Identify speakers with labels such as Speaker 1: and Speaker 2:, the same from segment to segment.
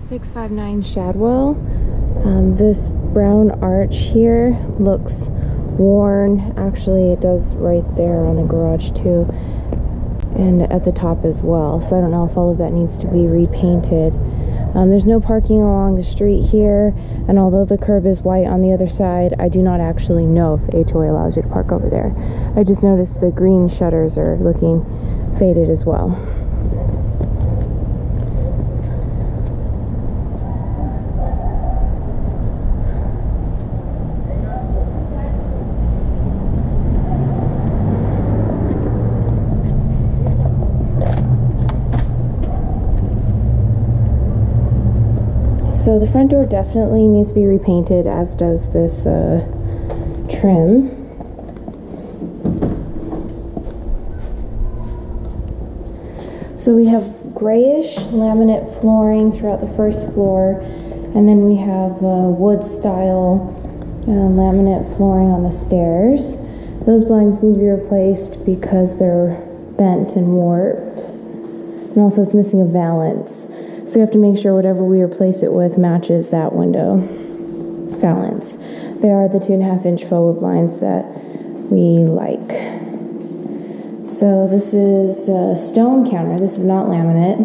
Speaker 1: 659 Shadwell. This brown arch here looks worn. Actually, it does right there on the garage too, and at the top as well. So I don't know if all of that needs to be repainted. There's no parking along the street here, and although the curb is white on the other side, I do not actually know if the HOA allows you to park over there. I just noticed the green shutters are looking faded as well. So the front door definitely needs to be repainted, as does this trim. So we have grayish laminate flooring throughout the first floor, and then we have wood style laminate flooring on the stairs. Those blinds need to be replaced because they're bent and warped, and also it's missing a valance. So you have to make sure whatever we replace it with matches that window valance. They are the 2.5-inch faux blinds that we like. So this is a stone counter. This is not laminate.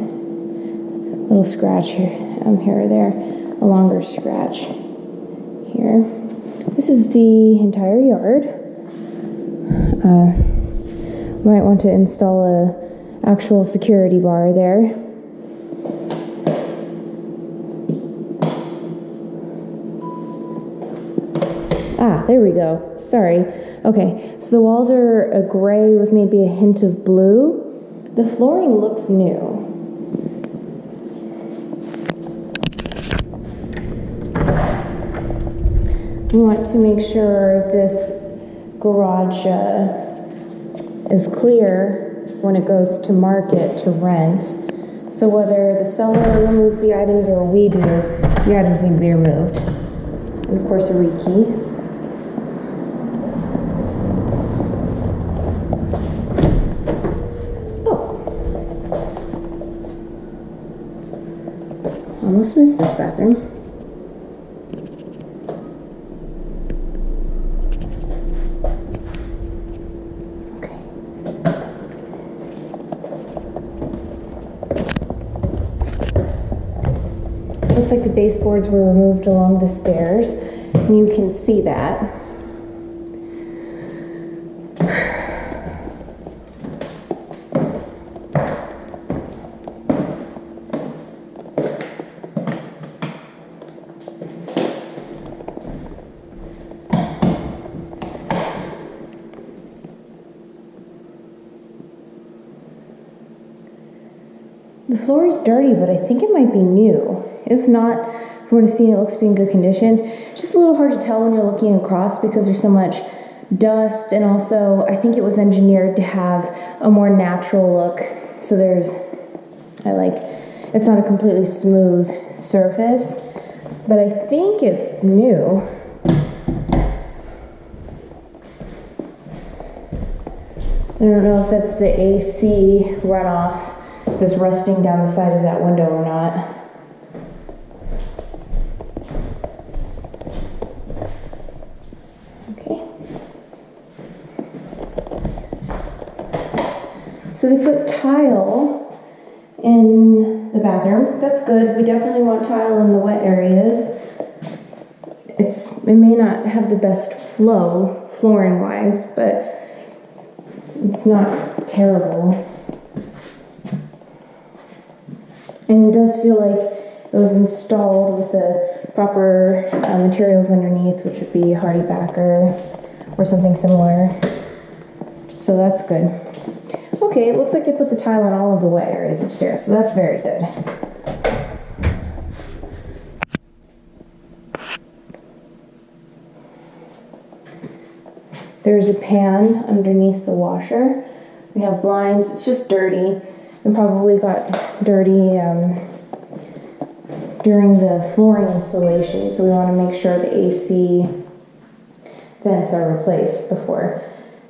Speaker 1: Little scratch here, here or there. A longer scratch here. This is the entire yard. Might want to install a actual security bar there. Ah, there we go. Sorry. Okay, so the walls are a gray with maybe a hint of blue. The flooring looks new. We want to make sure this garage is clear when it goes to market to rent. So whether the seller removes the items or we do, the items need to be removed. And of course a rekey. Almost missed this bathroom. Okay. Looks like the baseboards were removed along the stairs, and you can see that. The floor is dirty, but I think it might be new. If not, from what I've seen, it looks to be in good condition. It's just a little hard to tell when you're looking across because there's so much dust, and also I think it was engineered to have a more natural look. So it's not a completely smooth surface, but I think it's new. I don't know if that's the AC runoff that's rusting down the side of that window or not. Okay. So they put tile in the bathroom. That's good. We definitely want tile in the wet areas. It may not have the best flow flooring wise, but it's not terrible. And it does feel like it was installed with the proper materials underneath, which would be hardy backer or something similar. So that's good. Okay, it looks like they put the tile in all of the wet areas upstairs, so that's very good. There's a pan underneath the washer. We have blinds. It's just dirty. And probably got dirty during the flooring installation, so we want to make sure the AC vents are replaced before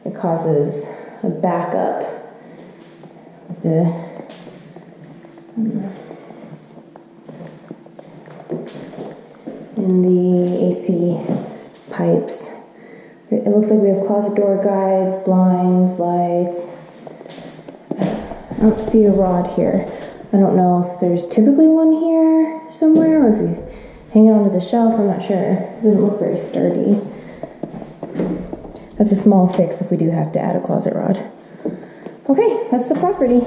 Speaker 1: it causes a backup with the and the AC pipes. It looks like we have closet door guides, blinds, lights. I don't see a rod here. I don't know if there's typically one here somewhere or if you hang it onto the shelf. I'm not sure. It doesn't look very sturdy. That's a small fix if we do have to add a closet rod. Okay, that's the property.